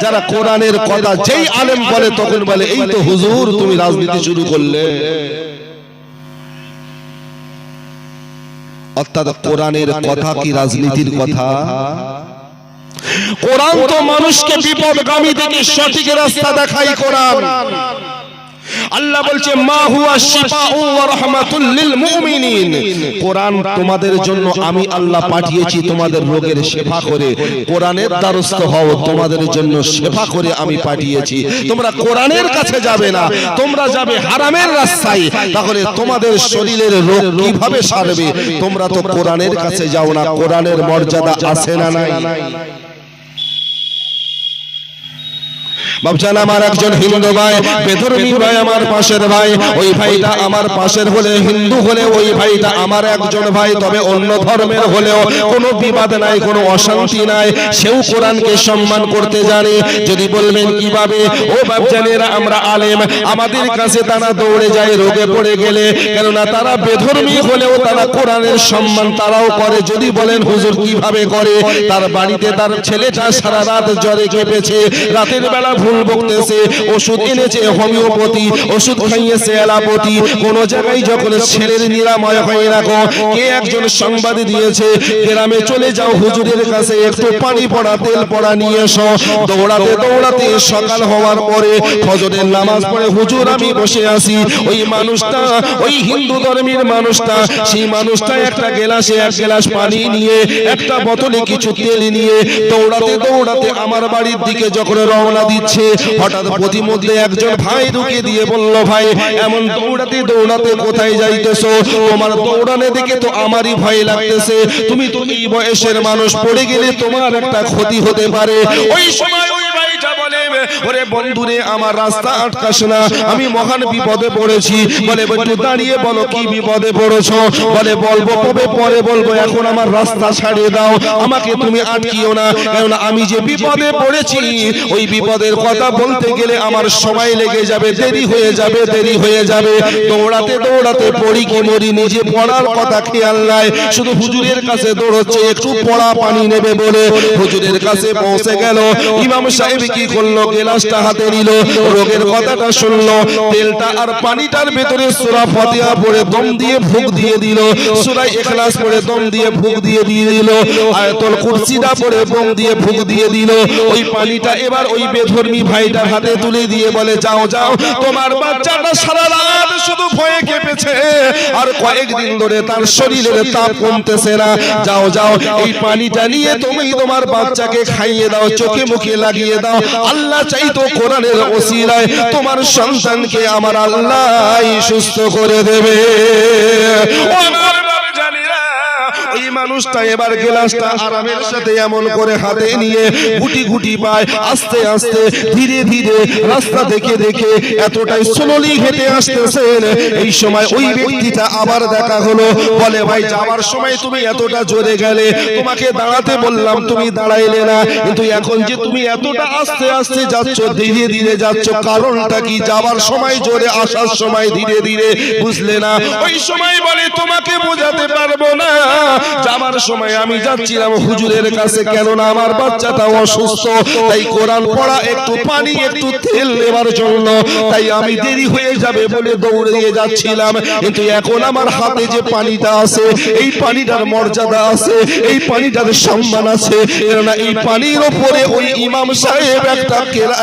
যারা কোরআনের কথা যেই আলেম বলে তখন বলে এই তো হুজুর তুমি রাজনীতি শুরু করলে। অর্থাৎ কোরআনের কথা কি রাজনীতির কথা? কোরআন তো মানুষকে বিপদগামী থেকে সঠিক রাস্তা দেখায়। কোরআন আল্লাহ বলছে মা হুয়া শিফাউ ওয়া রাহমাতুল লিল মুমিনিন, কোরআন তোমাদের জন্য আমি আল্লাহ পাঠিয়েছি তোমাদের রোগের শিফা করে। কোরআনের দ্বারস্থ হও, তোমাদের জন্য শিফা করে আমি পাঠিয়েছি। তোমরা কোরআনের কাছে যাবে না, তোমরা যাবে হারামের রাস্তায়, তাহলে তোমাদের শরীরের রোগ কিভাবে সারবে? তোমরা তো কোরআনের কাছে যাও না। কোরআনের মর্যাদা আছে না নাই? বাবজান আমার একজন হিন্দু ভাই, বেধর্মী ভাই আমার পাশের ভাই, ওই ভাইটা আমার পাশের হলে হিন্দু হলে ওই ভাইটা আমার একজন ভাই, তবে অন্য ধর্মের হলেও কোনো বিবাদ নাই, কোনো অশান্তি নাই, সেও কোরআনকে সম্মান করতে জানে। যদি বলবেন কিভাবে, ও বাবজানেরা আমরা আলেম, আমাদের কাছে তারা দৌড়ে যায় রোগে পড়ে গেলে, কেননা তারা বেধর্মী হলেও তারা কোরআনের সম্মান তারাও করে। যদি বলেন হুজুর কিভাবে করে, তার বাড়িতে তার ছেলেটা সারা রাত জ্বরে কেঁপেছে, রাতের বেলা ভুল বকতেছে, ওষুধ এনেছে হোমিওপ্যাথি, ওষুধ খাইয়েছে অ্যালোপ্যাথি, কোন জায়গায় যখন ছেলের নিরাময় হয় না, কে একজন সংবাদ দিয়েছে গ্রামে চলে যাও হুজুরের কাছে, একটু পানি পড়া তেল পড়া নিয়ে এসো। দৌড়াতে দৌড়াতে সকাল হওয়ার পরে ফজরের নামাজ পড়ে হুজুর আমি বসে আছি, ওই মানুষটা, ওই হিন্দু ধর্মের মানুষটা, সেই মানুষটা একটা গ্লাসে এক গ্লাস পানি নিয়ে, একটা বোতলে কিছু তেল নিয়ে দৌড়াতে দৌড়াতে আমার বাড়ির দিকে যখন রওনা দিচ্ছে, হঠাৎ প্রতিমধ্যে একজন ভাই ঢুকে দিয়ে বলল, ভাই এমন দৌড়াতে দৌড়াতে কোথায় যাইতেছো? তোমার দৌড়ানে দেখে তো আমারই ভয় লাগতেছে, তুমি তো এই বয়সের মানুষ, পড়ে গেলে তোমার একটা ক্ষতি হতে পারে। ওই সময় ওই ভাইটা বলে, ওরে বন্ধুরে আমার রাস্তা আটকাস না, আমি মহান বিপদে পড়েছি। বলে একটু দাঁড়িয়ে বলো কি বিপদে পড়েছো? বলে বলবো কবে, পরে বলবো, এখন আমার রাস্তা ছাড়িয়ে দাও, আমাকে তুমি আটকিও না, কারণ আমি যে বিপদে পড়েছি ওই বিপদের কথা বলতে গেলে আমার সময় লেগে যাবে, দেরি হয়ে যাবে, দেরি হয়ে যাবে। দৌড়াতে দৌড়াতে পড়ি কি মরি, নিজে পড়ার কথা খেয়াল নাই, শুধু হুজুরের কাছে দৌড়চ্ছে একটু পড়া পানি নেবে বলে। হুজুরের কাছে পৌঁছে গেল, ইমাম সাহেব কি করলো, গ্লাসটা হাতে নিল, রোগের কথাটা শুনলো, তেলটা আর পানিটার ভেতরে সূরা ফাতিহা পড়ে দম দিয়ে ফুঁক দিয়ে দিল, সূরা ইখলাস পড়ে দম দিয়ে ফুঁক দিয়ে দিল, আয়াতুল কুরসিটা পড়ে দম দিয়ে ফুঁক দিয়ে দিল। ওই পানিটা এবার ওই বেধর্মী ভাইটার হাতে তুলে দিয়ে বলে, যাও যাও, তোমার বাচ্চাটা সারা রাত শুধু ভয়ে কেঁপেছে, আর কয়েকদিন ধরে তার শরীরের তাপ কমতেছে না, যাও যাও এই পানিটা নিয়ে তুমি তোমার বাচ্চাকে খাইয়ে দাও, চোখে মুখে লাগিয়ে দাও। আল্লাহ চাইতো কোরআনের ওসিলায় তোমার সন্তানকে আমার আল্লাহ সুস্থ করে দেবে। ওই মানুষটা এবার গ্লাসটা আরামের সাথে এমন করে হাতে নিয়ে গুটি গুটি পায়, আস্তে আস্তে ধীরে ধীরে রাস্তা দেখে দেখে এতটাই স্লোলি হেঁটে আসতেছেন। এই সময় ওই ব্যক্তিটা আবার দেখা হলো, বলে ভাই যাওয়ার সময় তুমি এতটা জোরে গেলে, তোমাকে দাঁড়াতে বললাম তুমি দাঁড়াইলে না, কিন্তু এখন যে তুমি এতটা আস্তে আস্তে যাচ্ছ, ধীরে ধীরে যাচ্ছ, কারণটা কি? যাওয়ার সময় জোরে, আসার সময় ধীরে ধীরে, বুঝলে না? ওই সময় বলে তোমাকে বোঝাতে পারবো না, যাবার সময় আমি যাচ্ছিলাম হুজুরের কাছে, কেননা আমার বাচ্চাটা অসুস্থ, তাই কোরআন পড়া, একটু পানি, একটু তেল নেবার জন্য, তাই আমি দেরি হয়ে যাবে বলে দৌড়িয়ে যাচ্ছিলাম, কিন্তু এখন আমার হাতে যে পানিটা আছে, এই পানিটার মর্যাদা আছে, এই পানিটার সম্মান আছে, কেননা এই পানির ওপরে ওই ইমাম সাহেব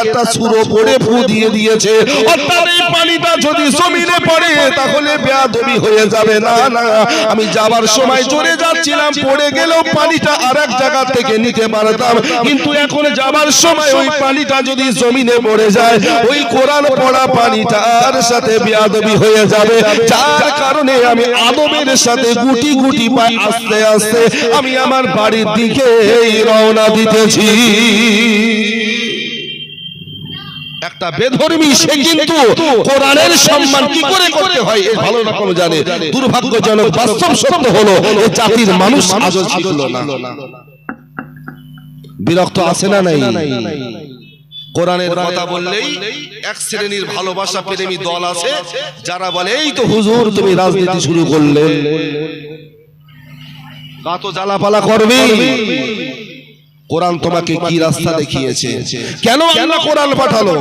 একটা সূরা পড়ে ফু দিয়ে দিয়েছে, অর্থাৎ এই পানিটা যদি জমিনে পড়ে তাহলে বেয়াদবি হয়ে যাবে। না না, আমি যাবার সময় চলে যাচ্ছিলাম, পড়ে গেলেও পানিটা আরেক জায়গা থেকে নিতে পারতাম, কিন্তু এখন যাবার সময় ওই পানিটা যদি জমিনে পড়ে যায়, ওই কোরআন পড়া পানিটার সাথে বেয়াদবি হয়ে যাবে, যার কারণে আমি আদবের সাথে গুটি গুটি পাই আস্তে আস্তে আমি আমার বাড়ির দিকে রওনা দিতেছি। একটা বেধর্মী সে কিন্তু কোরআনের সম্মান কি করে করতে হয় এ ভালো রকম জানে। দুর্ভাগ্যজনক বাস্তব সত্য হলো এই জাতির মানুষ আজও শিখলো না। বিরক্ত আছে না নাই? কোরআনের কথা বললেই এক শ্রেণীর ভালোবাসা প্রেমী দল আছে যারা বলে, এই তো হুজুর তুমি রাজনীতি শুরু করলে, তা তো জ্বালাপালা করবে। কোরআন তোমাকে কি রাস্তা দেখিয়েছে? কেন আল্লাহ কোরআন পাঠালো?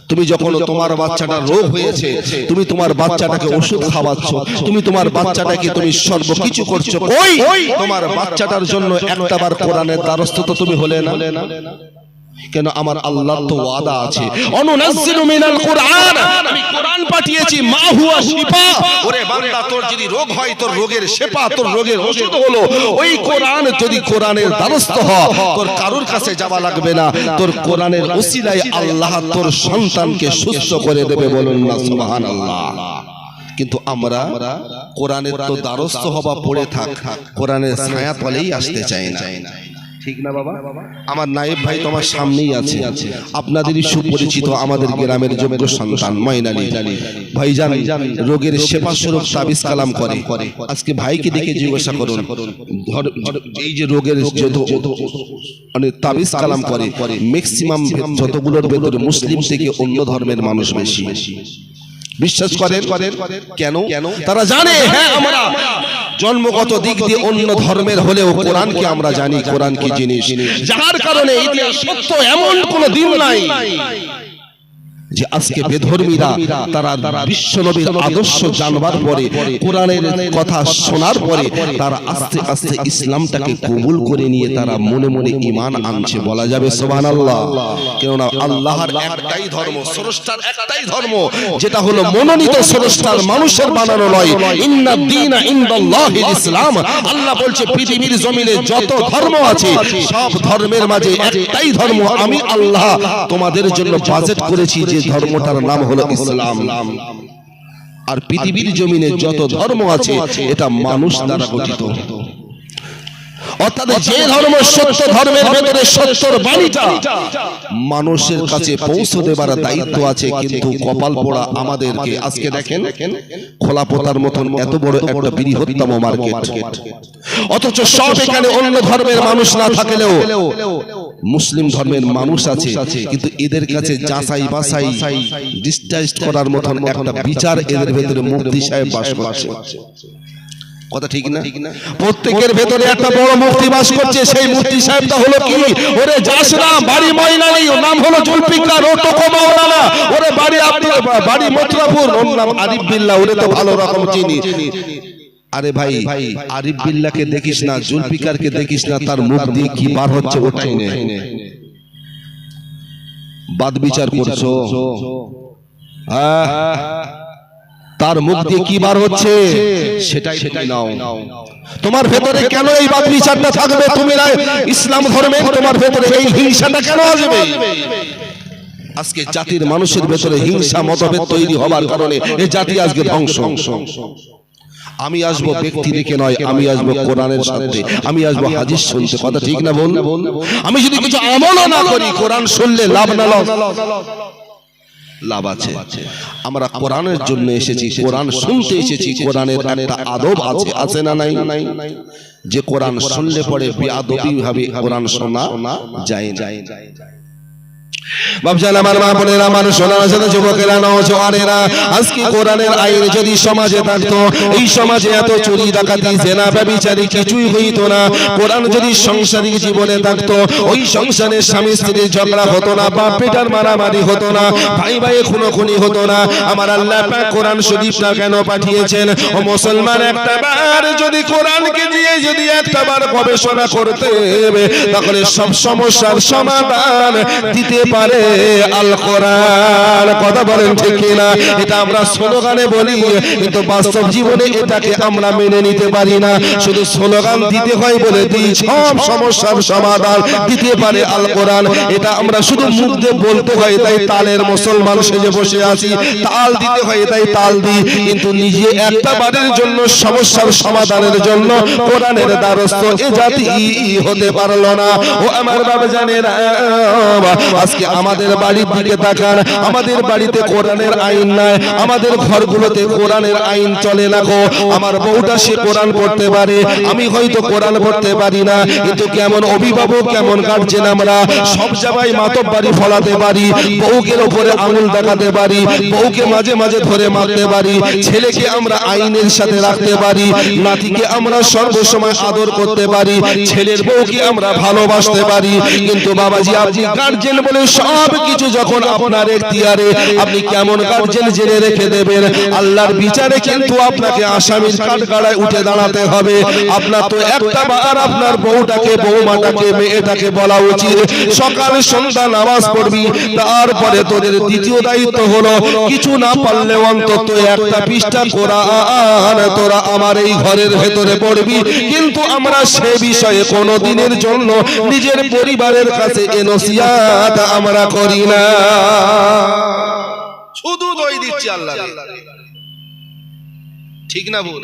তুমি যখন তোমার বাচ্চাটা রোগ হয়েছে, তুমি তোমার বাচ্চাটাকে ওষুধ খাওয়াচ্ছ, তুমি তোমার বাচ্চাটাকে তুমি সর্বকিছু করছো, ওই তোমার বাচ্চাটার জন্য একটাবার কোরআনের দ্বারস্থ তো তুমি হলে না? কেন? আমার আল্লাহর তো ওয়াদা আছে, অনুনাজ্জিলু মিনাল কুরআন, আমি কোরআন পাঠিয়েছি, মা হুয়া শিফা। ওরে বান্দা, তোর যদি রোগ হয়, তোর রোগের শিফা, তোর রোগের ওষুধ হলো ওই কোরআন। যদি কোরআনের দ্বারস্থ হ, তোর কারোর কাছে যাওয়া লাগবে না, তোর কোরআনের ওসিলায় আল্লাহ তোর সন্তানকে সুস্থ করে দেবে। বলুন না সুবহানাল্লাহ। কিন্তু আমরা কোরআনের তো দ্বারস্থ হবা পড়ে থাক, কোরআনের ছায়া তলেই আসতে চাই না। ঠিক না বাবা? আমার নায়েব ভাই তো আমার সামনেই আছে, আপনাদেরই সুপরিচিত, আমাদের গ্রামের যোগ্য সন্তান ময়নালী ভাইজান রোগের সেবা স্বরূপ তাবিজ কালাম করে। আজকে ভাইকে দেখে জিজ্ঞাসা করুন, এই যে রোগের মানে তাবিজ কালাম করে, ম্যাক্সিমাম যতগুলোর ভেতরে মুসলিম থেকে অন্য ধর্মের মানুষ বেশি। বিশ্বাস করেন? কেন? তারা জানে হ্যাঁ আমরা জন্মগত দিক দিয়ে অন্য ধর্মের হলেও কোরআনকে আমরা জানি, কোরআন কি জিনিস। যার কারণে ইতিহাস সত্য এমন কোন দিন নাই যে আজকে বেধর্মীরা তারা বিশ্বনবীর আদর্শ জানবার পরে, কোরআনের কথা শোনার পরে তারা আস্তে আস্তে ইসলামটাকে কবুল করে নিয়ে তারা মনে মনে ঈমান আনছে। বলা যাবে সুবহানাল্লাহ। কেননা আল্লাহর একটাই ধর্ম, স্রষ্টার একটাই ধর্ম, যেটা হলো মনোনীত স্রষ্টার, মানুষের বানানো নয়। ইন্নাদ দীনা ইনদাল্লাহিল ইসলাম। আল্লাহ বলছে পৃথিবীর জমিনে যত ধর্ম আছে সব ধর্মের মাঝে একটাই ধর্ম আমি আল্লাহ তোমাদের জন্য বাজেট করেছি, যে ধর্মটার নাম হলো ইসলাম। আর পৃথিবীর জমিনে যত ধর্ম আছে এটা মানুষ দ্বারা গঠিত। অর্থাৎ যে ধর্ম সত্য, ধর্মের ভেতরে সত্যর বাণীটা মানুষের কাছে পৌঁছে দেবার দায়িত্ব আছে। কিন্তু কপাল পোড়া আমাদেরকে আজকে দেখেন খোলা পোতার মতন এত বড় একটা বৃহত্তম মার্কেট, অথচ সব এখানে অন্য ধর্মের মানুষ না থাকলেও মুসলিম ধর্মের মানুষ আছে, কিন্তু এদের কাছে যাচাই বাছাই ডিসটাইস্ট করার মতন একটা বিচার এদের ভেতরে মুফতি সাহেব বাস করছে। কথা ঠিক না? প্রত্যেকের ভেতরে একটা বড় মুফতি বাস করছে। সেই মুফতি সাহেবটা হলো কি? ওরে যাস না, বাড়ি ময়নালী, ওর নাম হলো জুলফিকার, ও টোকো মাওলানা। ওরে বাড়ি মথুরাপুর, ওর নাম আরিফ বিল্লাহ। ওরে তো ভালো রকম চিনি। আরে ভাই, আরিফ বিল্লাহকে দেখিস না, জুলফিকারকে দেখিস না, তার মুখ দিয়ে কি বার হচ্ছে ওটাই নে। বাদ বিচার করছো, তার মুখ দিয়ে কি বার হচ্ছে সেটাই নাও। তোমার ভেতরে কেন এই বাদ বিচারটা থাকবে? তুমি ইসলাম ধর্মে তোমার ভেতরে এই হিংসাটা কেন আসবে? আজকে জাতির মানুষের ভেতরে হিংসা মতভেদ তৈরি হবার কারণে এই জাতি আজকে ধ্বংস। আমি আসবো ব্যক্তি দেখে নয়, আমি আসবো কোরআনের সাথে, আমি আসবো হাদিস শুনতে। কথা ঠিক না বল? আমি যদি কিছু আমলও না করি, কোরআন শুনলে লাভ না লস? লাভ আছে। আমরা কোরআনের জন্য এসেছি, কোরআন শুনতে এসেছি। কোরআনের একটা আদব আছে, আছে না নাই? যে কোরআন শুনলে পরে বেয়াদবি ভাবে কোরআন শোনা যায় না। বাবজান আমার মা বোনেরা, আমার সোনার সাথে যুবকেরা, নওজওয়ানেরা, আজকে কোরআনের আইন যদি সমাজে থাকতো, এই সমাজে এত চুরি ডাকাতি জেনা ব্যভিচারী কিছুই হইতো না। কোরআন যদি সংসারিক জীবনে থাকতো, ওই সংসারে স্বামী স্ত্রীর ঝগড়া হতো না, বাপ বেটার মারামারি হতো না, ভাই ভাই খুনোখুনি হতো না। আমার আল্লাহ পাক কোরআন শরীফটা কেন পাঠিয়েছেন? ও মুসলমান, একটা বার যদি কোরআনকে নিয়ে যদি একটা বার গবেষণা করতে হবে, তাহলে সব সমস্যার সমাধান দিতে পারে আল কোরআন। কথা বলেন ঠিক কিনা? এটা আমরা স্লোগানে বলি, কিন্তু বাস্তব জীবনে এটাকে আমরা মেনে নিতে পারি না। শুধু স্লোগান দিতে হয় বলে দিই, সব সমস্যার সমাধান দিতে পারে আল কোরআন। এটা আমরা শুধু মুখ দিয়ে বলতে হয়, তাই তালের মুসলমান সেজে বসে আছি। তাল দিতে হয় তাই তাল দিই, কিন্তু নিজে একটা বারের জন্য সমস্যার সমাধানের জন্য কোরআনের দ্বারস্থ এ জাতি হতে পারলো না। ও আমার বাবা জানেরা, আজকে আজকে আমাদের বাড়ির দিকে তাকান, আমাদের বাড়িতে কোরআনের আইন নাই, আমাদের ঘরগুলোতে কোরআনের আইন চলে না গো। আমার বউটা সে কোরআন পড়তে পারে, আমি হয়তো কোরআন পড়তে পারি না, কিন্তু কেমন অভিভাবক কেমন গার্জেন আমরা সব জায়গায় মাতব্বারি ফলাতে পারি, বউকে উপরে আঙুল দেখাতে পারি, বউকে মাঝে মাঝে ধরে মারতে পারি, ছেলেকে আমরা আইনের সাথে রাখতে পারি, নাতিকে আমরা সর্বসময় আদর করতে পারি, ছেলের বউকে আমরা ভালোবাসতে পারি। কিন্তু বাবাজি আপনি গার্জেন বলে সব কিছু যখন আপনার এখতিয়ারে, আপনি কেমন গার্জেন জেনে রেখে দেবেন, আল্লাহর বিচারে কিন্তু আপনাকে আসামির কাঠগড়ায় উঠে দাঁড়াতে হবে। আপনার তো একটা বার আপনার বউটাকে, বৌমাটাকে, মেয়েটাকে বলা উচিত সকাল সন্ধ্যা নামাজ পড়বি, তারপরে তোদের দ্বিতীয় দায়িত্ব হলো কিছু না পারলে অন্তত একটা পৃষ্ঠা কোরআন তোরা আমার এই ঘরের ভেতরে পড়বি। কিন্তু আমরা সে বিষয়ে কোনো দিনের জন্য নিজের পরিবারের কাছে এ নসিহত আমরা করি না, শুধু দই দিচ্ছি আল্লাহ, ঠিক না বল,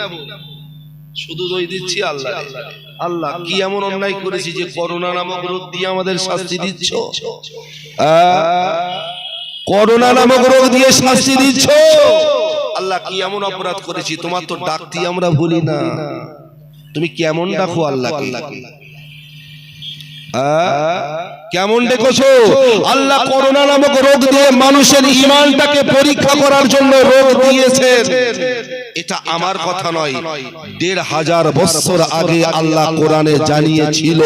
শুধু দই দিচ্ছি আল্লাহ। আল্লাহ কি এমন অন্যায় করেছি যে করোনা নামক রোগ দিয়ে আমাদের শাস্তি দিচ্ছ? করোনা নামক রোগ দিয়ে শাস্তি দিচ্ছ? আল্লাহ কি এমন অপরাধ করেছি? তোমার তো ডাকতে আমরা ভুলি না, তুমি কেমন ডাকো আল্লাহ? কেমন ডেকেছো? আল্লাহ করোনা নামক রোগ দিয়ে মানুষের ঈমানটাকে পরীক্ষা করার জন্য রোগ দিয়েছেন। এটা আমার কথা নয়, ১৫০০ বছর আগে আল্লাহ কোরআনে জানিয়েছিল।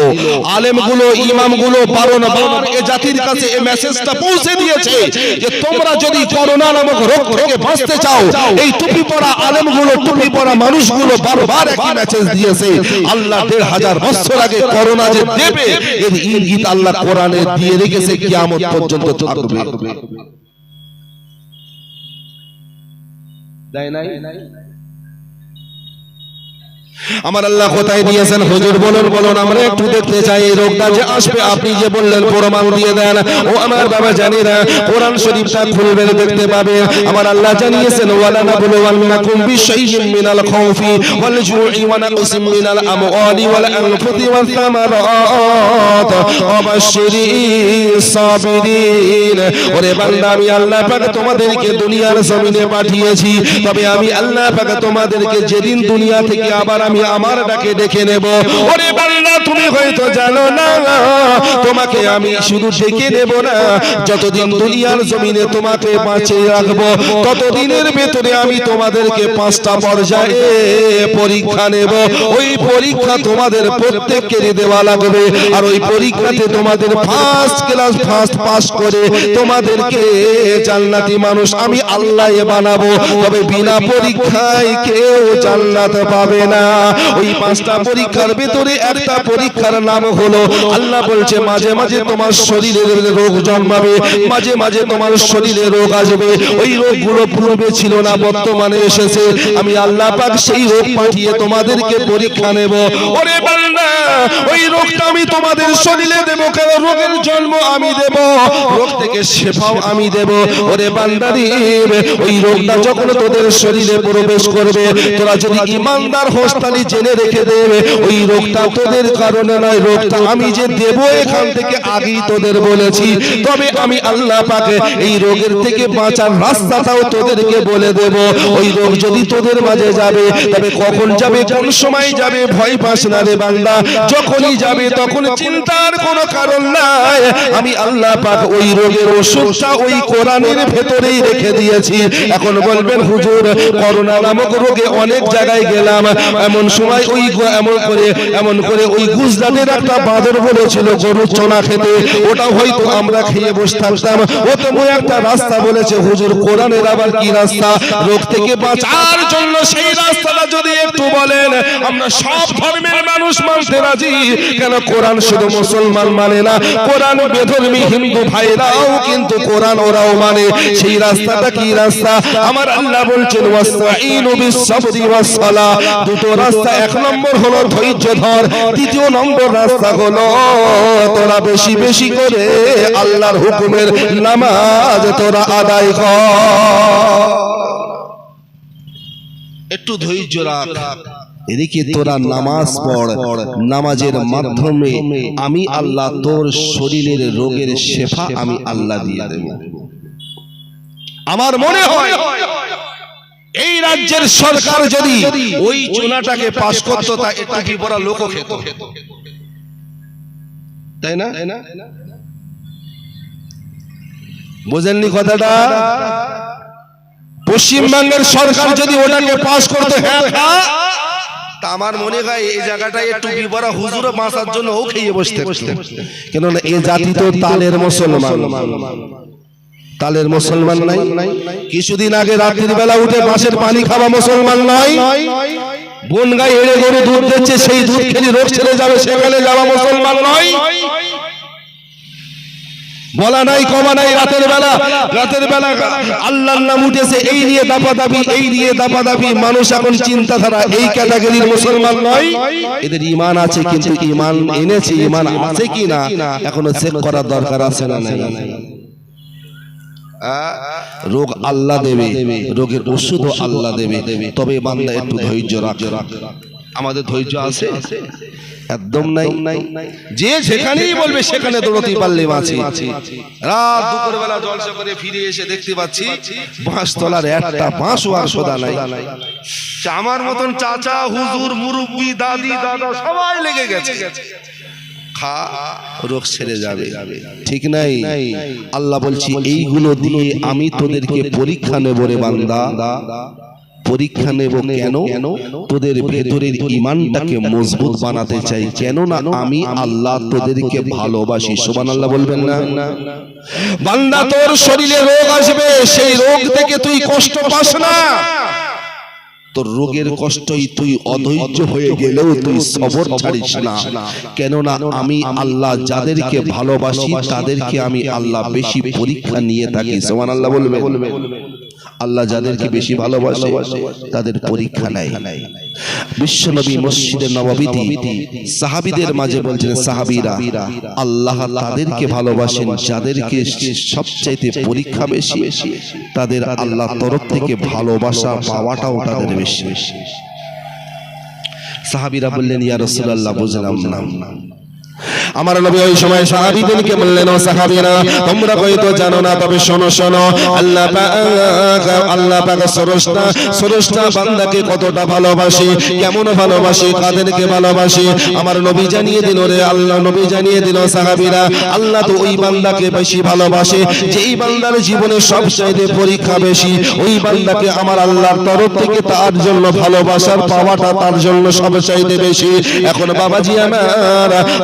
আলেমগুলো, ইমামগুলো বারবার এ জাতির কাছে এই মেসেজটা পৌঁছে দিয়েছে যে তোমরা যদি করোনা নামক রোগ থেকে বাঁচতে চাও, এই টুপি পরা আলেমগুলো, টুপি পরা মানুষগুলো বারবার একই মেসেজ দিয়েছে। আল্লাহ ১৫০০ বছর আগে করোনা যে দেবে এর ইঙ্গিত আল্লাহ কোরআনে দিয়ে রেখেছে, কিয়ামত পর্যন্ত থাকবে। দেয় নাই? আমার আল্লাহ কোথায় দিয়েছেন? হুজুর বলুন বলুন, আমরা একটু দেখতে চাই এই রোগটা যে আসবে। আপনি যে বললেন প্রমাণ দিয়ে দেন, ও আমার বাবা জানি না, কোরআন শরীফটা খুলবেন দেখতে পাবে। আমার আল্লাহ জানিয়েছেন ওয়ালা নাবলুওয়ান্নাকুম বিশাইইন মিনাল খাউফি ওয়াল জু'i ওয়া নাকসিম মিনাল আমওয়ালি ওয়াল আনফুসি ওয়াস সামারাত ওয়া বাশশিরিস সাবিরিন। ওরে বান্দা, আমি আল্লাহ পাক তোমাদেরকে দুনিয়ার জমিনে পাঠিয়েছি, তবে আমি আল্লাহ পাক তোমাদেরকে যেদিন দুনিয়া থেকে আবার আমি আমার ডাকে ডেকে নেব। ওরে বান্দা, তুমি হয়তো জানো না, তোমাকে আমি শুধু ডেকে নেব না, যতদিন দুনিয়ার জমিনে তোমাকে বাঁচিয়ে রাখবো ততদিনের ভেতরে আমি তোমাদেরকে 5টা পর্যায়ে পরীক্ষা নেব। ওই পরীক্ষা তোমাদের প্রত্যেককে দেওয়া লাগবে, আর ওই পরীক্ষাতে তোমাদের ফার্স্ট ক্লাস ফার্স্ট পাস করে তোমাদেরকে জান্নাতি মানুষ আমি আল্লাহ বানাবো। তবে বিনা পরীক্ষায় কেউ জান্নাত পাবে না। ওই 5টা পরীক্ষার ভিতরে একটা পরীক্ষার নাম হলো, আল্লাহ বলছে মাঝে মাঝে তোমার শরীরে রোগ জন্মাবে, মাঝে মাঝে তোমার শরীরে রোগ আসবে। ওই রোগগুলো পূর্বে ছিল না, বর্তমানে এসেছে। আমি আল্লাহ পাক সেই রোগ পাঠিয়ে তোমাদেরকে পরীক্ষা নেব। ওরে বান্দা, ওই রোগটা আমি তোমাদের শরীরে দেব, কেন রোগের জন্ম আমি দেব, রোগ থেকে শেফাও আমি দেব। ওরে বান্দারে, ওই রোগটা যখন তোদের শরীরে প্রবেশ করবে, তোরা যদি ইমানদার হোস তাহলে জেনে রেখে দেবে ওই রোগটা তোদের কারণে নয়, রোগটা আমি যে দেব এখান থেকে আগেই তোদের বলেছি। তবে আমি আল্লাহ পাক এই রোগের থেকে বাঁচার রাস্তাটাও তোদেরকে বলে দেব। ওই রোগ যদি তোদের মাঝে যাবে, তবে কখন যাবে, কোন সময় যাবে, ভয় পাস না রে বান্দা। যখনই যাবে তখন চিন্তার কোনো কারণ নাই। আমি আল্লাহ পাক ওই রোগের ওষুধটা ওই কোরআনের ভেতরেই রেখে দিয়েছি। এখন বলবেন হুজুর, করোনা নামক রোগে অনেক জায়গায় গেলাম, এমন সময় ওই এমন করে ওই গুজরাটের একটা বাঁদর বলেছিল গরুর চনা খেতে, ওটা হয়তো আমরা খেয়ে বসে থাকতাম। ও তো একটা রাস্তা বলেছে। হুজুর, কোরআনের আবার কি রাস্তা? রোগ থেকে বাঁচার জন্য সেই রাস্তাটা যদি একটু বলেন। আমরা সব ধর্মের মানুষ মানতে রাজি, কেন কোরআন শুধু মুসলমান মানে না, কোরআন বেধর্মী হিন্দু ভাইরাও কিন্তু কোরআন ওরাও মানে। সেই রাস্তাটা কি রাস্তা? আমার আল্লাহ বলছেন ওয়াস্তাঈনু বিস-সাবরি ওয়াস-সালাহ। দুটো রাস্তা, এক নম্বর হলো ধৈর্য ধর, দ্বিতীয় নম্বর রাস্তা হলো তোরা বেশি বেশি করে আল্লাহর হুকুমের নামাজ তোরা আদায় কর। একটু ধৈর্য রাখ, এদিকে তোরা নামাজ পড়, নামাজের মাধ্যমে আমি আল্লাহ তোর শরীরের রোগের শেফা আমি আল্লাহ দিয়ে দেব। আমার মনে হয় এই রাজ্যের সরকার যদি ওই চুনাটাকে পাস করতো তা একটু কি বড় লোক খেত, তাই না? বুঝেননি কথাটা? পশ্চিমবঙ্গের সরকার যদি ওটাকে পাস করতো, হ্যাঁ তা আমার মনে হয় এই জায়গাটায় একটু বিবরা হুজুর বাঁচার জন্য ও খেয়ে বসতে, কেননা এই জাতি তো তালের মুসলমান। তালের মুসলমান নাই? কিছুদিন আগে রাত্রির বেলা উঠে বাঁশের পানি খাওয়া মুসলমান নয়? বনগাই এড়ে গরু দুধ দিচ্ছে, সেই দুধ খেলে রোগ ছেড়ে যাবে সেখানে যাওয়া মুসলমান নয়? বলা নাই কমা নাই, রাতের বেলা আল্লাহর নাম উঠেছে, এই নিয়ে দাপাদাপি, এই নিয়ে দাপাদাপি। মানুষ এখন চিন্তাধারা এই ক্যাটাগরির মুসলমান নয়। এদের ঈমান আছে, কিন্তু ঈমান এনেছে, ঈমান আছে কি না এখনো চেক করার দরকার আছে না নাই? রোগ আল্লাহ দেবে, রোগের ওষুধও আল্লাহ দেবে, তবে বান্দা একটু ধৈর্য রাখ। আমাদের ধৈর্য আছে? একদম নাই। যে যেখানেই বলবে সেখানে দৌড়তে পারলে বাঁচি। রাত দুপুর বেলা জলসা করে ফিরে এসে দেখতে পাচ্ছি বাঁশ তলার একটা বাঁশও আর সোদা নাই। আমার মতন চাচা হুজুর মুরব্বি দাদি দাদা সবাই লেগে গেছে, খা রোগ ছেড়ে যাবে, ঠিক নাই? আল্লাহ বলছি এইগুলো দিয়ে আমি তোদেরকে পরীক্ষা নেব রে বান্দা। পরীক্ষা নেব কেন? তোদের ভেতরের ঈমানটাকে মজবুত বানাতে চাই, কেননা আমি আল্লাহ তোদেরকে ভালোবাসি। সুবহানাল্লাহ বলবেন না? বান্দা তোর শরীরে রোগ আসবে, সেই রোগ থেকে তুই কষ্ট পাস না। তোর রোগের কষ্টই তুই অধৈর্য হয়ে গেলেও তুই সবর ছাড়িস না, কেননা আমি আল্লাহ যাদেরকে ভালোবাসি তাদেরকে আমি আল্লাহ বেশি পরীক্ষা নিয়ে থাকি। সুবহানাল্লাহ বলবে? আল্লাহ যাদেরকে বেশি ভালোবাসে তাদের পরীক্ষা নেয়। বিশ্বনবী মসজিদে নববীতে সাহাবীদের মাঝে বলছেন, সাহাবীরা আল্লাহ তাদেরকে ভালোবাসেন যাদেরকে সবচাইতে পরীক্ষা বেশি, তাদের আল্লাহ তরফ থেকে ভালোবাসা পাওয়াটাও তাদের বেশি। সাহাবীরা বললেন, ইয়া রাসূলুল্লাহ বুঝলাম না। আমার নবী ওই সময় সাহাবীদেরকে বললেন, ও সাহাবীরা তোমরা হয়তো জানো না, তবে শোনো শোনো, আল্লাহ পাক স্রষ্টা বান্দাকে কতটা ভালোবাসে, কেমন ভালোবাসে, কাদেরকে ভালোবাসে আমার নবী জানিয়ে দিল রে। আল্লাহ নবী জানিয়ে দিল, সাহাবীরা আল্লাহ তো ওই বান্দাকে বেশি ভালোবাসে যেই বান্দার জীবনে সবচাইতে পরীক্ষা বেশি, ওই বান্দাকে আমার আল্লাহর তরফ থেকে তার জন্য ভালোবাসার পাওয়াটা তার জন্য সবচাইতে বেশি। এখন বাবাজি আমার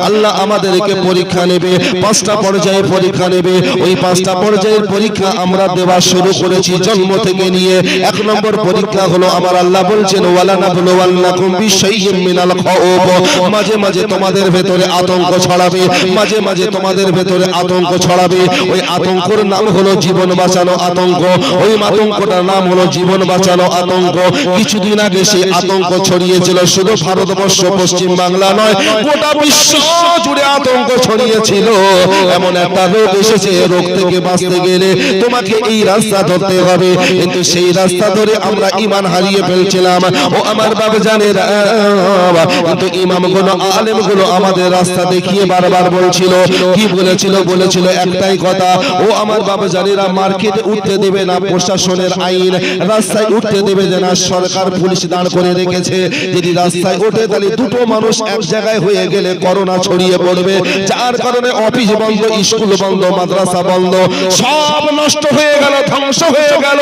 আল্লাহ আমাদেরকে পরীক্ষা নেবে, 5টা পর্যায়ে পরীক্ষা নেবে। ওই 5টা পর্যায়ের পরীক্ষা আমরা দেওয়া শুরু করেছি জন্ম থেকে নিয়ে। 1 নম্বর পরীক্ষা হলো আমার আল্লাহ বলছেন, ওয়ালা নাবলুওয়ান্নাকুম বিশাইয়্যিম মিনাল খাউফ, মাঝে মাঝে তোমাদের ভেতরে আতঙ্ক ছড়াবে, মাঝে মাঝে তোমাদের ভেতরে আতঙ্ক ছড়াবে। ওই আতঙ্কর নাম হলো জীবন বাঁচানো আতঙ্ক, ওই আতঙ্কটার নাম হলো জীবন বাঁচানো আতঙ্ক। কিছুদিন আগে সেই আতঙ্ক ছড়িয়েছিল শুধু ভারতবর্ষ পশ্চিম বাংলা নয়, গোটা বিশ্ব জুড়ে আতঙ্ক ছড়িয়েছিল। এমন একটা রোগ এসেছে, রোগ থেকে বাঁচতে গেলে তোমাকে এই রাস্তা ধরতে হবে, কিন্তু সেই রাস্তা ধরে আমরা ঈমান হারিয়ে ফেলছিলাম। ও আমার বাবা জানেরা, কিন্তু ইমামগুলো আলেমগুলো আমাদের রাস্তা দেখিয়ে বারবার বলছিল, কি বলেছিল? বলেছিল একটাই কথা, ও আমার বাবা জানেরা, মার্কেটে উঠতে দেবে না প্রশাসনের আইন, রাস্তায় উঠতে দেবে না সরকার, পুলিশ দাঁড় করে রেখেছে। যদি রাস্তায় ওঠে তাহলে দুটো মানুষ এক জায়গায় হয়ে গেলে করোনা ছড়িয়ে পড়বে, যার কারণে অফিস বন্ধ, স্কুল বন্ধ, মাদ্রাসা বন্ধ, সব নষ্ট হয়ে গেল, ধ্বংস হয়ে গেল।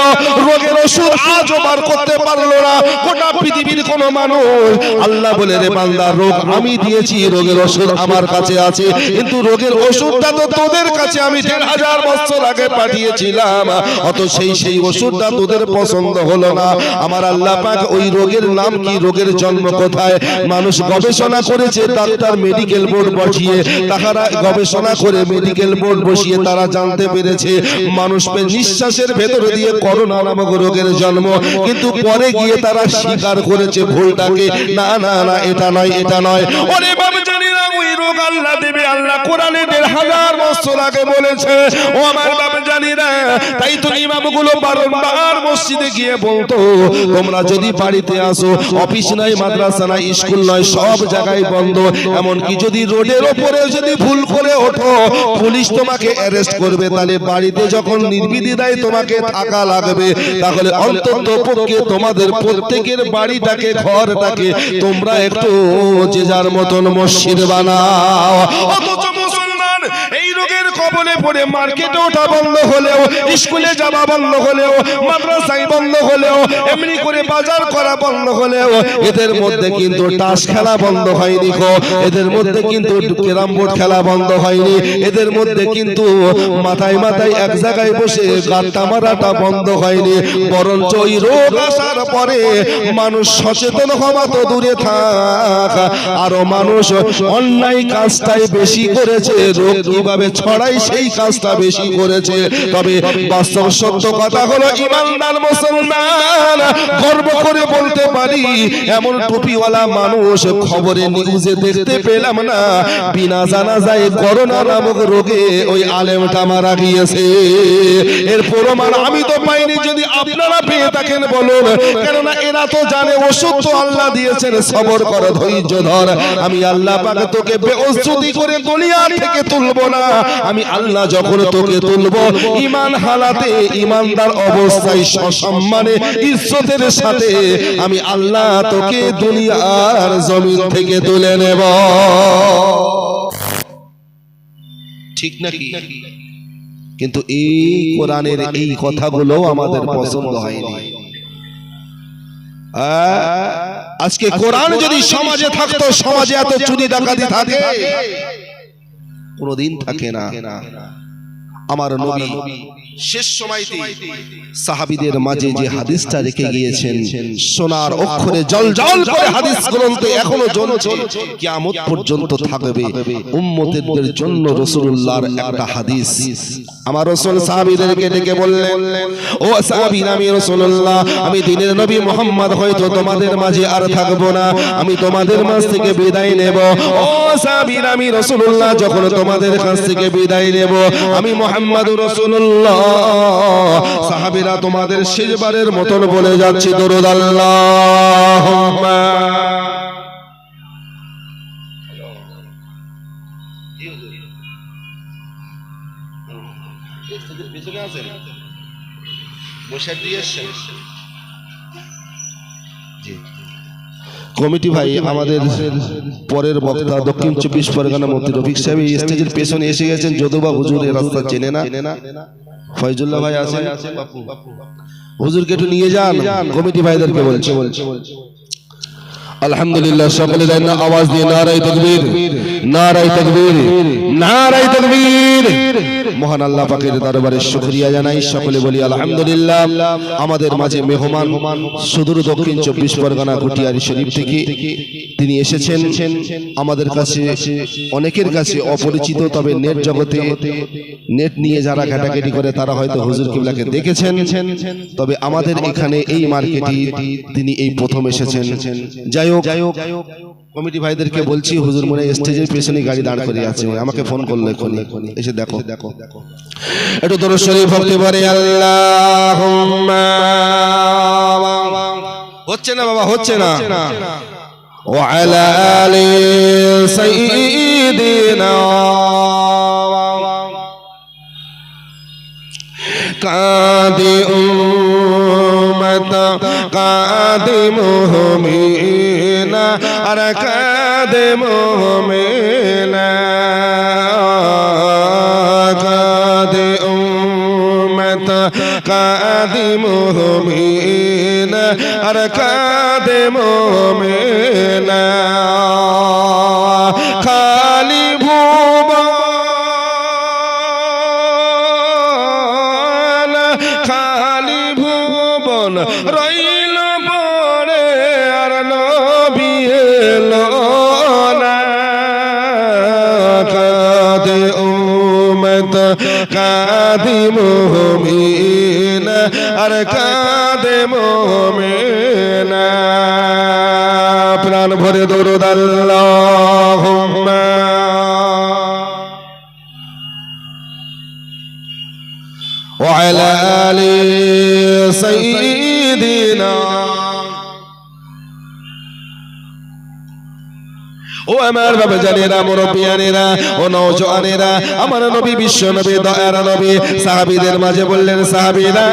রোগের ওষুধ আজও বার করতে পারলো না গোটা পৃথিবীর কোন মানুষ। আল্লাহ বলে, রে বান্দা, রোগ আমি দিয়েছি, রোগের ওষুধ আমার কাছে আছে, কিন্তু রোগের ওষুধটা তো তোদের কাছে আমি 1000 বছর আগে পাঠিয়েছিলাম, অত সেই ওষুধটা তোদের পছন্দ হলো না। আমার আল্লাহ পাক ওই রোগের নাম কি, রোগের জন্ম কোথায়, মানুষ গবেষণা করেছে, ডাক্তার মেডিকেল বোর্ড বসিয়ে, তারা গবেষণা করে মেডিকেল বোর্ড বসিয়ে তারা জানতে পেরেছে মানুষের নিঃশ্বাসের ভেতর দিয়ে করোনা নামক রোগের জন্ম। কিন্তু পরে গিয়ে তারা স্বীকার করেছে ভুলটাকে, না না না, এটা নয়, এটা নয়। ওরে বাবা জানি না, ওই রোগ আল্লাহ দেবে। আল্লাহ কোরআনে 1000 বছর আগে বলেছে, ও আমার বাবা জানি না। তাই তো ইমামগুলো বারবার মসজিদে গিয়ে বলতো, তোমরা যদি বাড়িতে আসো, অফিস নয়, মাদ্রাসা নয়, স্কুল নয়, সব জায়গায় বন্ধ। এমনকি যদি রোডের ওপরে যদি ভুল করে ওঠো, পুলিশ তোমাকে অ্যারেস্ট করবে। তাহলে বাড়িতে যখন নির্বিধিদায় তোমাকে থাকা লাগবে, তাহলে অন্তত পক্ষে তোমাদের প্রত্যেকের বাড়িটাকে, ঘরটাকে তোমরা একটু যে যার মতন মসজিদ বানাও। অথচ মুসলমান এই রোগের কবলে পড়ে মার্কেটে ওঠা বন্ধ হলেও, স্কুলে যাওয়া বন্ধ হলেও, মাদ্রাসায় বন্ধ হলেও, এমনি করে বাজার করা বন্ধ হলেও, এদের মধ্যে কিন্তু তাস খেলা বন্ধ হয়নি গো, এদের মধ্যে কিন্তু ক্যারাম বোর্ড খেলা বন্ধ হয়নি, এদের মধ্যে কিন্তু মাথায় মাথায় এক জায়গায় বসে গাঁট্টা মারাটা বন্ধ হয়নি। বরঞ্চ ওই রোগ আসার পরে মানুষ সচেতন হওয়া তো দূরে থাক, আরো মানুষ অন্যায় কাজটাই বেশি করেছে, রোগ কিভাবে ছড়াই সেই কাজটা বেশি করেছে। তবে বাস্তব সত্য কথা হলো, ইমানদার মুসলমান গর্ব করে বলতে পারি, এমন টুপিওয়ালা মানুষ খবরে নিউজে দেখতে পেলাম না বিনা জানাজায় করোনা নামক রোগে ওই আলেমটা মারা গিয়েছে। এর প্রমাণ আমি তো পাইনি, যদি আপনারা পেয়ে থাকেন বলুন, কেননা এরা তো জানে ওষুধ তো আল্লাহ দিয়েছেন, সবর কর, ধৈর্য ধর। আমি আল্লাহ পাক তোকে বেউজ্জতি করে দুনিয়া থেকে তুলবো না, আমি আল্লাহ যখন তোকে তুলবো ঈমান হালাতে, ঈমানদার অবস্থায়, সসম্মানে, ইজ্জতের সাথে আমি আল্লাহ তোকে দুনিয়ার জমিন থেকে তুলে নেব। ঠিক নাকি? কিন্তু এই কোরআনের এই কথাগুলো আমাদের পছন্দ হয়নি। আজকে কোরআন যদি সমাজে থাকতো, সমাজে এত চুরি ডাকাতি থাকে? কোনদিন থাকে না। আমার নবী শেষ সময়তে সাহাবীদের মাঝে যে হাদিসটা রেখে গিয়েছেন, সোনার অক্ষরে জলজল করে হাদিস গ্রন্থে এখনো জ্বলছে, কিয়ামত পর্যন্ত থাকবে উম্মতের জন্য রাসূলুল্লাহর একটা হাদিস। আমার রাসূল সাহাবীদেরকে ডেকে বললেন, ও সাহাবীরা, আমি রাসূলুল্লাহ, আমি দ্বীনের নবী মুহাম্মদ হয়তো তোমাদের মাঝে আর থাকবো না, আমি তোমাদের মাঝ থেকে বিদায় নেব। ও সাহাবীরা, আমি রাসূলুল্লাহ যখন তোমাদের কাছ থেকে বিদায় নেব, আমি মুহাম্মদুর রাসূলুল্লাহ, সাহাবীরা তোমাদের শেষবারের মতন বলে যাচ্ছি দরুদ আল্লাহুম্মা। কমিটি ভাই, আমাদের পরের বক্তা দক্ষিণ 24 পরগনা মন্ত্রী রফিক সাহেব এই স্টেজের পেছনে এসে গেছেন। যদুবা হুজুর এই রাস্তা চেনে না, ফয়জুল্লাহ ভাই আছেন, হুজুরকে একটু নিয়ে যান। কমিটি ভাইদেরকে বলছে আলহামদুলিল্লাহ, সকলে জানেন আওয়াজ দিয়ে নারায়ে তাকবীর, নারায়ে তাকবীর, নারায়ে তাকবীর। মহান আল্লাহ পাকের দরবারে শুকরিয়া জানাই, সকলে বলি আলহামদুলিল্লাহ। আমাদের মাঝে মেহমান সুদূর দক্ষিণ 24 পরগনা ঘটিয়ারি শরীফ থেকে তিনি এসেছেন। আমাদের কাছে অনেকের কাছে অপরিচিত, তবে নেট জগতে নেট নিয়ে যারা ঘাটাঘাটি করে তারা হয়তো হুজুর কিবলাকে দেখেছেন। তবে আমাদের এখানে এই মার্কেটে তিনি এই প্রথম এসেছেন। যাই হোক, কমিটি ভাইদেরকে বলছি, হুজুর মনে স্টেজের পেছনে গাড়ি দাঁড় করে আছে, আমাকে ফোন করলো এখনই, এসে দেখো একটু দরুদ শরীফ পড়তে পারে। আল্লাহুম্মা, হচ্ছে না বাবা, হচ্ছে না। ওয়া আলা আলি সাইয়্যিদিনা কাদি উম্মত কাদি মুমিনা আর কাদি মুমিনা, কাদি উম্মত কাদি মুমিনা আর কাদি মুমিনা, খালি খালি ভুবন রইল পড়ে আর নবী এলো না, কাঁদে উম্মত কাঁদে মুমিন আর কাঁদে মুমিনা। প্রাণ ভরে দরুদ আল্লাহুম্মা। وعلى آل سيدنا ও আমার বাবা জানেরা মুরব্বিয়ানেরা ও নওজওয়ানেরা আমার নবী বিশ্ব নবী দয়ার নবী সাহাবীদের মাঝে বললেন সাহাবীরা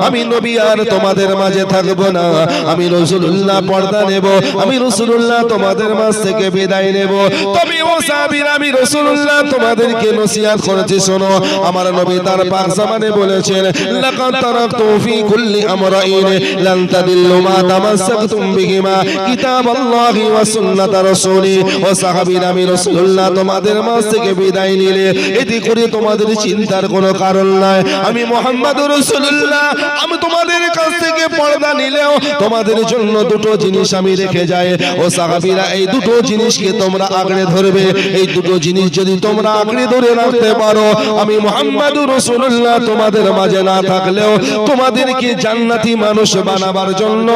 আমি নবী আর তোমাদের মাঝে থাকবো না আমি রাসূলুল্লাহ পর্দা নেব আমি রাসূলুল্লাহ তোমাদের মাঝ থেকে বিদায় নেব তবে ও সাহাবীরা আমি রাসূলুল্লাহ তোমাদেরকে নসিহত করেছি শোনো আমার নবী তার পাক জামানে বলেছেন লাকাদ তারাকতু ফি কুল্লি আমরাইন লান তাদিল্লু মা তামাসসাকতুম বিহিমা কিতাবাল্লাহি ওয়া সুন্নাত রাসূলি ও সাহাবীরা আমি রাসূলুল্লাহ তোমাদের মাঝ থেকে বিদায় নিলে এতে করে তোমাদের চিন্তার কোনো কারণ নাই আমি মুহাম্মদুর রাসূলুল্লাহ আমি তোমাদের কাছ থেকে পর্দা নিলেও তোমাদের জন্য দুটো জিনিস আমি রেখে যাই ও সাহাবীরা এই দুটো জিনিসকে তোমরা আঁকড়ে ধরবে এই দুটো জিনিস যদি তোমরা আঁকড়ে ধরে রাখতে পারো আমি মুহাম্মদুর রাসূলুল্লাহ তোমাদের মাঝে না থাকলেও তোমাদেরকে জান্নাতি মানুষ বানাবার জন্য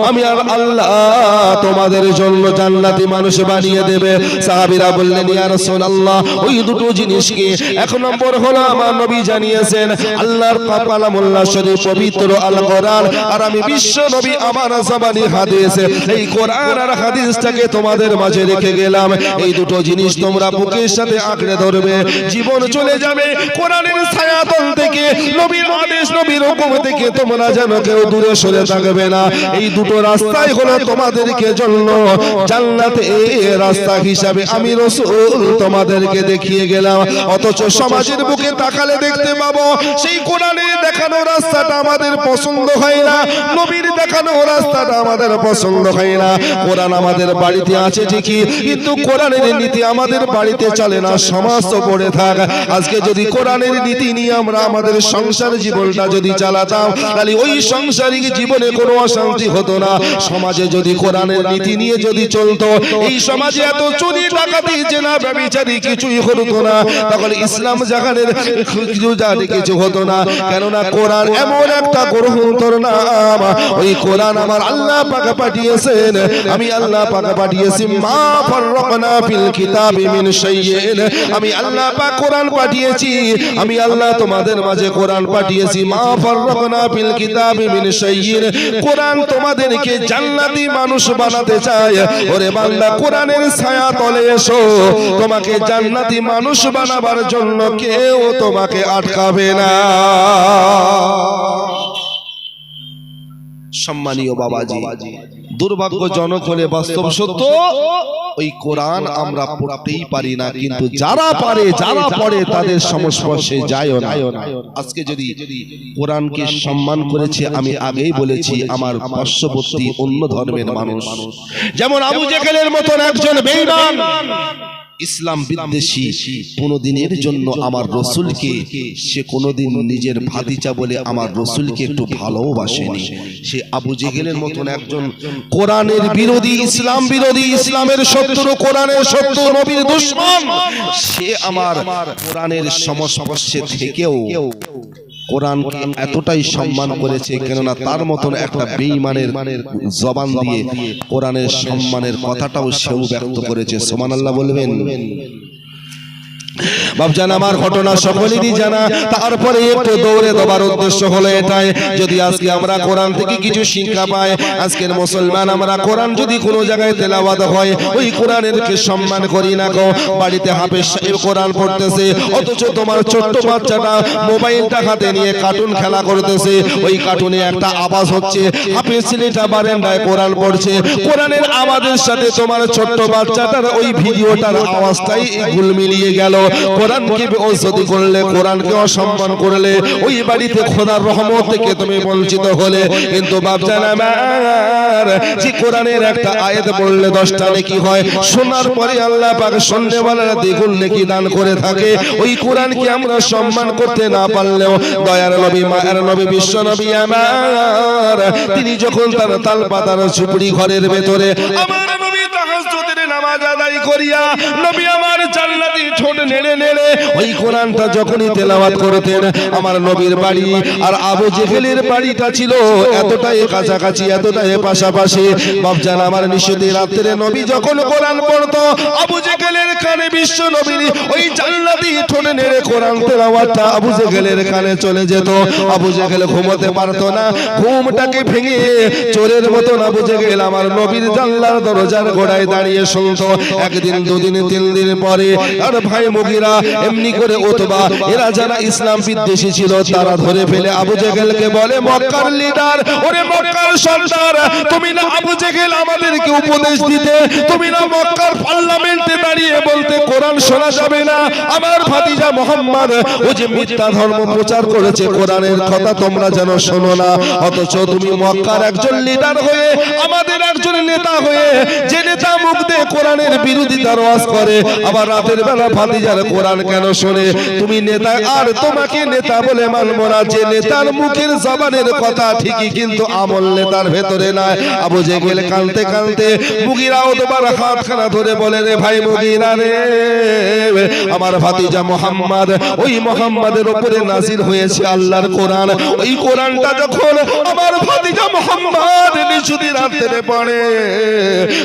আমি আর আল্লাহ তোমাদের জন্য জান্নাতি মানুষ বানিয়ে দেবে সাহাবীরা বললেন ইয়া রাসূলুল্লাহ ওই দুটো জিনিস কি এক নম্বর হলো আমার নবী জানিয়েছেন আল্লাহর কালামুল্লাহ শরীফ পবিত্র আল কোরআন আর আমি বিশ্ব নবী আমার জবানি হাদিস এই কোরআন আর হাদিসটাকে তোমাদের মাঝে রেখে গেলাম এই দুটো জিনিস তোমরা বুকের সাথে আঁকড়ে ধরবে জীবন চলে যাবে কোরআনের ছায়াতল থেকে নবীর আদেশ নবীর হুকুম থেকে তোমরা যেন কেউ দূরে সরে থাকবে না এই দুটো রাস্তাই হলো তোমাদেরকে জন্য জান্নাতে রাস্তা হিসাবে আমি রাসূল তোমাদেরকে দেখিয়ে গেলাম অথচ সমাজের বুকে তাকালে দেখতে পাবো সেই কোরআনের দেখানো রাস্তাটা আমাদের পছন্দ হয় না নবীর দেখানো রাস্তাটা আমাদের পছন্দ হয় না কোরআন আমাদের বাড়িতে আছে ঠিকই কিন্তু কোরআনের নীতি আমাদের বাড়িতে চলে না সমাজ তো পড়ে থাক আজকে যদি কোরআনের নীতি নিয়ে আমরা আমাদের সংসার জীবনটা যদি চালাতাম তাহলে ওই সাংসারিক জীবনে কোনো অশান্তি হতো না সমাজে যদি কোরআনের নীতি নিয়ে যদি চলতো এই সমাজে এত চুরি ডাকাতি জেনা ব্যভিচারী কিছুই হতো না তাহলে ইসলাম জাহানের কিছু হতো না কেননা কোরআন এমন একটা গ্রহণতর নাম ওই কোরআন আমার আল্লাহ পাক পাঠিয়েছেন আমি আল্লাহ পাক পাঠিয়েছি মা ফাররাকনা ফিল কিতাবি মিন শাইইন আমি আল্লাহ পাক কোরআন পাঠিয়েছি আমি আল্লাহ তোমাদের মাঝে কোরআন পাঠিয়েছি মা ফাররাকনা ফিল কিতাবি মিন শাইইন কোরআন তোমাদেরকে জান্নাতি মানুষ বানাতে চায় ওরে বান্দা কোরআনের ছায়া তলে এসো তোমাকে জান্নাতি মানুষ বানাবার জন্য কেউ তোমাকে আটকাবে না সম্মানীয় বাবাজি দুর্ভাগ্যজনক হলে বাস্তব সত্য ওই কোরআন আমরা পড়তেই পারি না কিন্তু যারা পারে যারা পড়ে তাদের সংস্পর্শে যায়ও না আজকে যদি কোরআনকে সম্মান করেছে আমি আগেই বলেছি আমার পার্শ্ববর্তী অন্য ধর্মের মানুষ যেমন আবু জেহেলের মতন একজন বেঈমান ইসলাম বিদ্বেষী কোনদিনের জন্য আমার রাসূলকে সে কোনদিন নিজের ভাতিজা বলে আমার রাসূলকে একটু ভালোবাসেনি সে আবু জেহেলের মতন একজন কোরআনের বিরোধী ইসলাম বিরোধী ইসলামের শত্রু কোরআনের শত্রু নবীর দুশমন সে আমার কোরআনের সংস্পর্শে থেকেও কোরআনকে এতটাই সম্মান করেছে কেননা তার মতন একটা বেঈমানের জবান দিয়ে কোরআনের সম্মানের কথাটাও সেও ব্যক্ত করেছে সুবহানাল্লাহ বলবেন বাপজান আমার ঘটনা সকলেরই জানা তারপরে একটু দৌড়ে দেবার উদ্দেশ্য হলো এটাই যদি আজকে আমরা কোরআন থেকে কিছু শিক্ষা পাই আজকের মুসলমান আমরা কোরআন যদি কোনো জায়গায় তেলাওয়াত হয় ওই কোরআনের কে সম্মান করি না গো বাড়িতে হাফেজ সাহেব কোরআন পড়তেছে অথচ তোমার ছোট্ট বাচ্চাটা মোবাইলটা হাতে নিয়ে কার্টুন খেলা করতেছে ওই কার্টুনে একটা আওয়াজ হচ্ছে হাফেজ ছেলেটা বারান্দায় কোরআন পড়ছে কোরআনের আওয়াজের সাথে তোমার ছোট্ট বাচ্চাটার ওই ভিডিওটার আওয়াজটাই গুল মিলিয়ে গেল কোরআনকে বেইজ্জতি করলে কোরআনকে অসম্মান করলে ওই বাড়িতে খোদার রহমত থেকে তুমি বঞ্চিত হলে কিন্তু বাপজান আমার যে কোরআনের একটা আয়াত পড়লে 10টা নেকি হয় শোনার পরে আল্লাহ পাক সন্দেহওয়ালারা দ্বিগুণ নেকি দান করে থাকে ওই কোরআনকে আমরা সম্মান করতে না পারলেও দয়ার নবী মায়ের নবী বিশ্ব নবী আমার তিনি যখন তার তাল পাতার ঝুপড়ি ঘরের ভেতরে আমার নবী তাহাজ্জুদের নামাজ নামাজ আদায় করিয়া নবী আমার জান্নাতি ঠোঁট নেড়ে নেড়ে ওই কোরআনটা যখনই তেলাওয়াত করতেন, আমার নবীর বাড়ি আর আবু জেহেলের বাড়িটা ছিল এতটাই কাছাকাছি, এতটাই পাশাপাশি। বাপজান আমার নিষেধে রাত্রে নবী যখন কোরআন পড়তো, আবু জেহেলের কানে বিশ্ব নবীর ওই জান্নাতি ঠোঁট নেড়ে কোরআন তেলাওয়াতটা আবু জেহেলের কানে চলে যেত। আবু জেহেল ঘুমোতে পারতো না, ঘুমটাকে ভেঙে চোরের মতন আবু জেহেল আমার নবীর জানলার দরজার গোড়ায় দাঁড়িয়ে শুনতো। একদিন, দুদিন, 3 দিন পরে আর ভাই মুগীরা এমনি করে উতবা, এরা যারা ইসলাম বিদ্বেষী ছিল, তারা ধরে ফেলে আবু জেহেলকে বলে, মক্কার লিডার, ওরে মক্কার সর্দার, তুমি না আবু জেহেল আমাদেরকে উপদেশ দিতে, তুমি না মক্কার পার্লামেন্টে দাঁড়িয়ে বলতে কোরআন শোনা যাবে না, আমার ভাতিজা মুহাম্মদ ও যে মিথ্যা ধর্ম প্রচার করেছে, কোরআনের কথা তোমরা যেন শোনো না। অথচ তুমি মক্কার একজন লিডার হয়ে, আমাদের একজন নেতা হয়ে, যে নেতা মুখ দিয়ে কোরআনের বিরোধিতার ওয়াজ করে, আবার রাতের বেলা ভাতিজার কোরআন কেন শোনে? তুমি নেতা, আর তোমাকে নেতা বলে মানব না। যে নেতার মুখের জবানের কথা ঠিকই, কিন্তু আমল নেতার ভেতরে নাই। আবু জেহেল কাঁদতে কাঁদতে মুগীরা ওতবার হাতখানা ধরে বলে, রে ভাই মুগীরা রে, আমার ভাতিজা মুহাম্মদ, ওই মুহাম্মাদের উপরে নাজিল হয়েছে আল্লাহর কোরআন। ওই কোরআনটা যখন আমার ভাতিজা মুহাম্মদ নিশুতি রাতে পড়ে,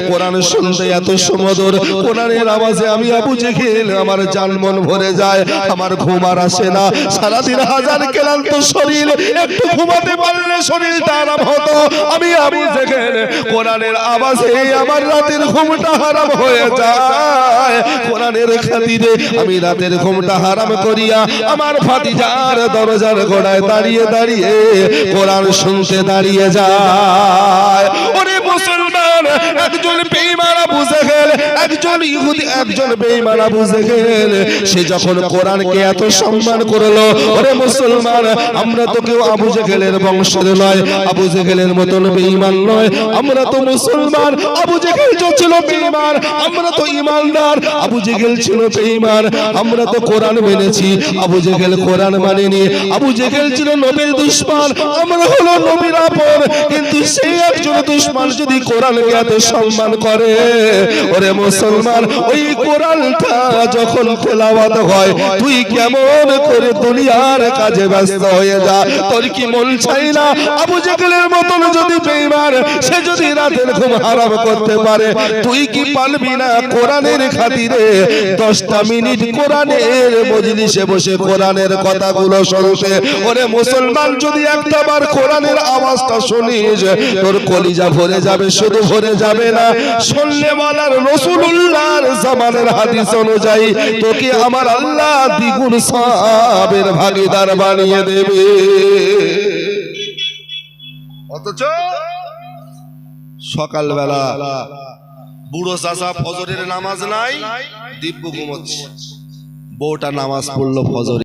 কোরআন শুনতে এত সুমধুর, কোরআনের আওয়াজে আমি আবু জেহেল আমার জান মন ভরে যায়, আমার ঘুম আর আসে না। সারাদিন হাজার ক্লান্ত শরীর, একটু ঘুমাতে পারলে শরীরটা আরাম হতো। আমি আবু জেহেল কোরআনের আওয়াজে আমার রাতের ঘুমটা হারাম হয়ে যায়। কোরআনের খাতিরে আমি রাতের ঘুমটা হারাম করিয়া আমার ভাতিজার দরজার গোড়ায় দাঁড়িয়ে দাঁড়িয়ে কোরআন শুনতে দাঁড়িয়ে যায়। ওরে মুসলমান, একজন বেঈমান আবু জেহেল, একজন ইহুদি, একজন বেঈমান আবু জেহেল, সে যখন কোরআনকে এত সম্মান করলো, ওরে মুসলমান, আমরা তো কেউ আবু জেহেলের বংশের নয়, আবু জেহেলের মতন বেঈমান নয়, আমরা তো মুসলমান। আবু জেহেল তো ছিল বেঈমান, আমরা তো ঈমানদার। আবু জেহেল ছিল বেঈমান, আমরা তো কোরআন মেনেছি। আবু জেহেল কোরআন মানেনি, আবু জেহেল ছিল নবীর দুশমন, আমরা হলো নবীর আপন। কিন্তু সেই একজন দুশমন যদি কোরআনকে এত সম্মান করে, ওরে মুসলমান, ওই কোরআনটা যখন তেলাওয়াত হয়, তুই কেমন করে দুনিয়ার কাজে ব্যস্ত হয়ে যা। তোর কি মন চাই না আবু জেহেলের মতন যদি বেঈমান, সে যদি রাতের ঘুম হারাম করতে পারে, তুই কি পারবি না কোরআনের খাতিরে 10টা মিনিট কোরআনের মজলিসে বসে কোরআনের কথাগুলো শুনতে? ওরে মুসলমান, যদি একটাবার কোরআনের আওয়াজটা শুনিস, তোর কলিজা ভরে যাবে। শুধু ভরে যাবে না, শুনলে বলার রাসূলুল্লাহর জামানের হাদিস অনুযায়ী তোকে আমার আল্লাহ দ্বিগুণ সওয়াবের ভাগীদার বানিয়ে দেবে। অথচ সকালবেলা বুড়ো চাচা ফজরের নামাজ নাই, দিব্য ঘুমোচ্ছে, বউটা নামাজ পড়লো ফজরে।